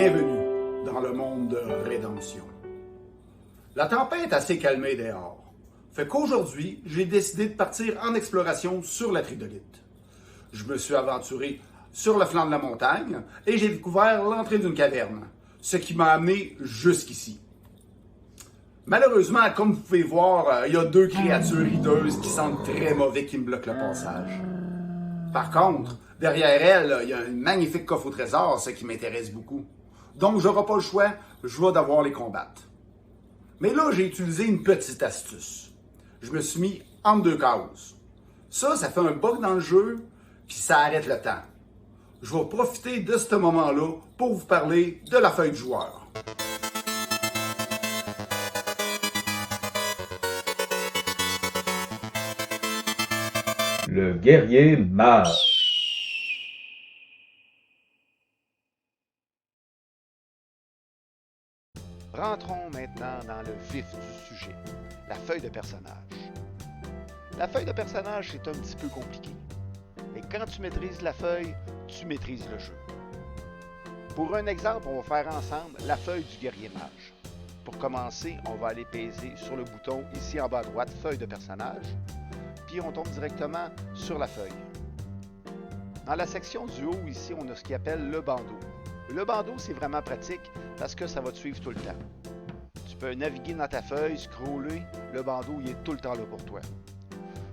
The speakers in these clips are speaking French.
Bienvenue dans le monde de Rédemption. La tempête s'est calmée dehors. Fait qu'aujourd'hui, j'ai décidé de partir en exploration sur la Tridolite. Je me suis aventuré sur le flanc de la montagne et j'ai découvert l'entrée d'une caverne, ce qui m'a amené jusqu'ici. Malheureusement, comme vous pouvez voir, il y a deux créatures hideuses qui sentent très mauvais qui me bloquent le passage. Par contre, derrière elle, il y a un magnifique coffre au trésor, ce qui m'intéresse beaucoup. Donc, j'aurai pas le choix, je vais devoir les combattre. Mais là, j'ai utilisé une petite astuce. Je me suis mis entre deux cases. Ça fait un bug dans le jeu, puis ça arrête le temps. Je vais profiter de ce moment-là pour vous parler de la feuille de joueur. Le guerrier mage. Rentrons maintenant dans le vif du sujet, la feuille de personnage. La feuille de personnage, c'est un petit peu compliqué. Mais quand tu maîtrises la feuille, tu maîtrises le jeu. Pour un exemple, on va faire ensemble la feuille du guerrier mage. Pour commencer, on va aller peser sur le bouton ici en bas à droite, feuille de personnage, puis on tombe directement sur la feuille. Dans la section du haut, ici, on a ce qu'on appelle le bandeau. Le bandeau, c'est vraiment pratique parce que ça va te suivre tout le temps. Tu peux naviguer dans ta feuille, scroller, le bandeau, il est tout le temps là pour toi.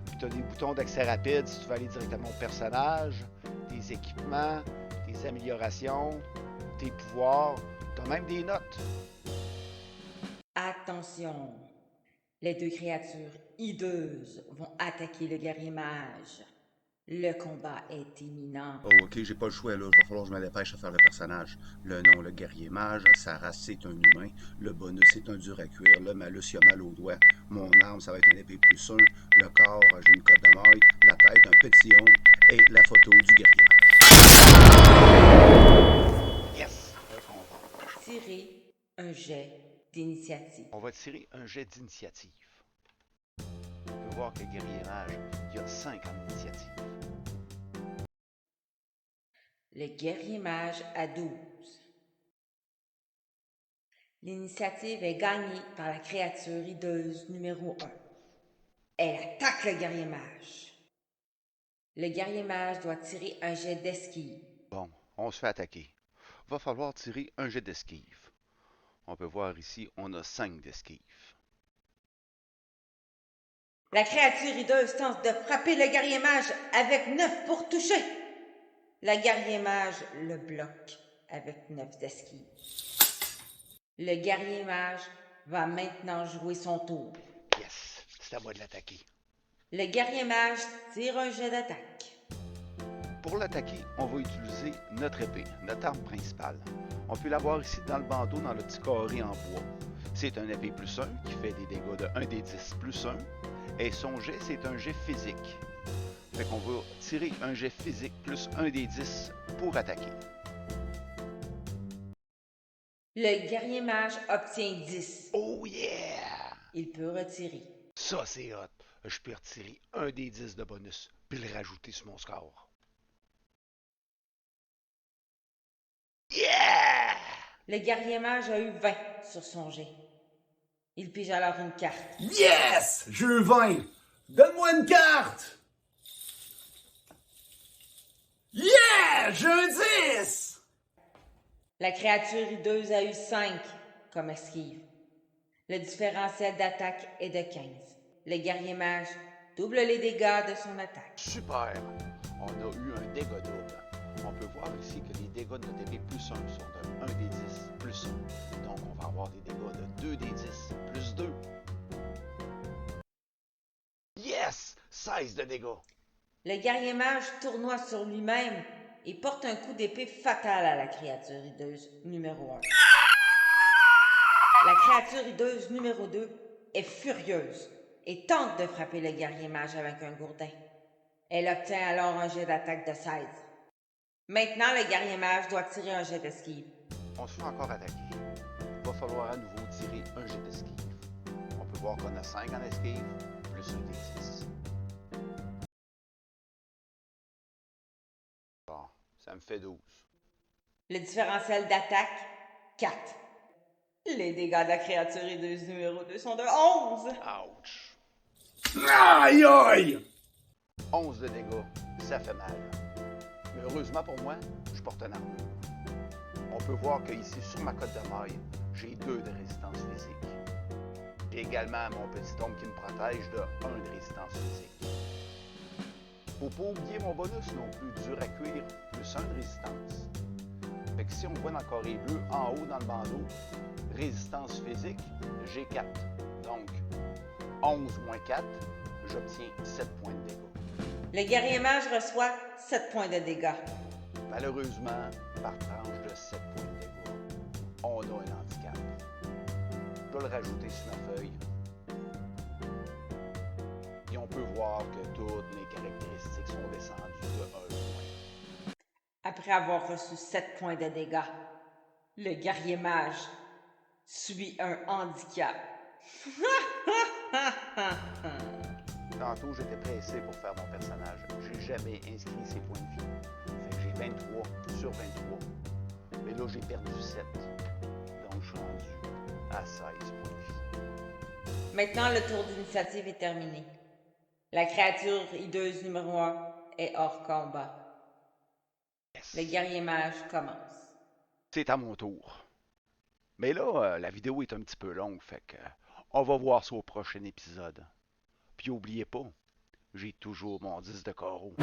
Puis tu as des boutons d'accès rapide si tu veux aller directement au personnage, tes équipements, tes améliorations, tes pouvoirs, tu as même des notes. Attention! Les deux créatures hideuses vont attaquer le guerrier mage. Le combat est imminent. Oh, ok, j'ai pas le choix, là. Il va falloir que je me dépêche à faire le personnage. Le nom, le guerrier mage. Sa race, c'est un humain. Le bonus, c'est un dur à cuire. Le malus, il a mal aux doigts. Mon arme, ça va être un épée plus 1. Le corps, j'ai une cotte de maille. La tête, un petit homme. Et la photo du guerrier mage. Yes! Tirez un jet d'initiative. On va tirer un jet d'initiative. On peut voir que le guerrier mage, il y a 5 en initiative. Le guerrier mage a 12. L'initiative est gagnée par la créature hideuse numéro 1. Elle attaque le guerrier mage. Le guerrier mage doit tirer un jet d'esquive. Bon, on se fait attaquer. Va falloir tirer un jet d'esquive. On peut voir ici, on a 5 d'esquive. La créature hideuse tente de frapper le guerrier mage avec 9 pour toucher. Le guerrier mage le bloque avec 9 d'esquive. Le guerrier mage va maintenant jouer son tour. Yes, c'est à moi de l'attaquer. Le guerrier mage tire un jet d'attaque. Pour l'attaquer, on va utiliser notre épée, notre arme principale. On peut la voir ici dans le bandeau, dans le petit carré en bois. C'est un épée plus 1 qui fait des dégâts de 1 des 10 plus 1. Et son jet, c'est un jet physique. Fait qu'on va tirer un jet physique plus 1 des 10 pour attaquer. Le guerrier mage obtient 10. Oh yeah! Il peut retirer. Ça, c'est hot. Je peux retirer 1 des 10 de bonus, puis le rajouter sur mon score. Yeah! Le guerrier mage a eu 20 sur son jet. Il pige alors une carte. Yes! J'ai eu 20! Donne-moi une carte! Yeah! J'ai un 10! La créature hideuse a eu 5 comme esquive. Le différentiel d'attaque est de 15. Le guerrier mage double les dégâts de son attaque. Super! On a eu un dégât double. On peut voir ici que les dégâts de notre épée plus 1 sont de 1 des 10 plus 1. Donc, on va avoir des dégâts de 2 des 10 plus 2. Yes! 16 de dégâts. Le guerrier mage tournoie sur lui-même et porte un coup d'épée fatal à la créature hideuse numéro 1. La créature hideuse numéro 2 est furieuse et tente de frapper le guerrier mage avec un gourdin. Elle obtient alors un jet d'attaque de 16. Maintenant, le guerrier mage doit tirer un jet d'esquive. On se fait encore attaquer. Il va falloir à nouveau tirer un jet d'esquive. On peut voir qu'on a 5 en esquive, plus un des 10. Bon, ça me fait 12. Le différentiel d'attaque 4. Les dégâts de la créature hideuse numéro 2 sont de 11. Ouch! Aïe aïe! 11 de dégâts, ça fait mal. Mais heureusement pour moi, je porte un armure. On peut voir qu'ici, sur ma cote de maille, j'ai 2 de résistance physique. J'ai également mon petit tombe qui me protège de 1 de résistance physique. Faut pas oublier mon bonus non plus, dur à cuire, plus 1 de résistance. Fait que si on voit dans le carré bleu, en haut dans le bandeau, résistance physique, j'ai 4. Donc, 11 moins 4, j'obtiens 7 points de dégâts. Le guerrier mage reçoit 7 points de dégâts. Malheureusement, par tranche de 7 points de dégâts, on a un handicap. Je dois le rajouter sur ma feuille. Et on peut voir que toutes mes caractéristiques sont descendues de 1 point. Après avoir reçu 7 points de dégâts, le guerrier mage subit un handicap. Tantôt, j'étais pressé pour faire mon personnage. J'ai jamais inscrit ses points de vie. Fait que j'ai 23 sur 23. Mais là, j'ai perdu 7. Donc, je suis rendu à 16 points de vie. Maintenant, le tour d'initiative est terminé. La créature hideuse numéro 1 est hors combat. Yes. Le guerrier mage commence. C'est à mon tour. Mais là, la vidéo est un petit peu longue, fait que on va voir ça au prochain épisode. Puis oubliez pas, j'ai toujours mon 10 de carreau.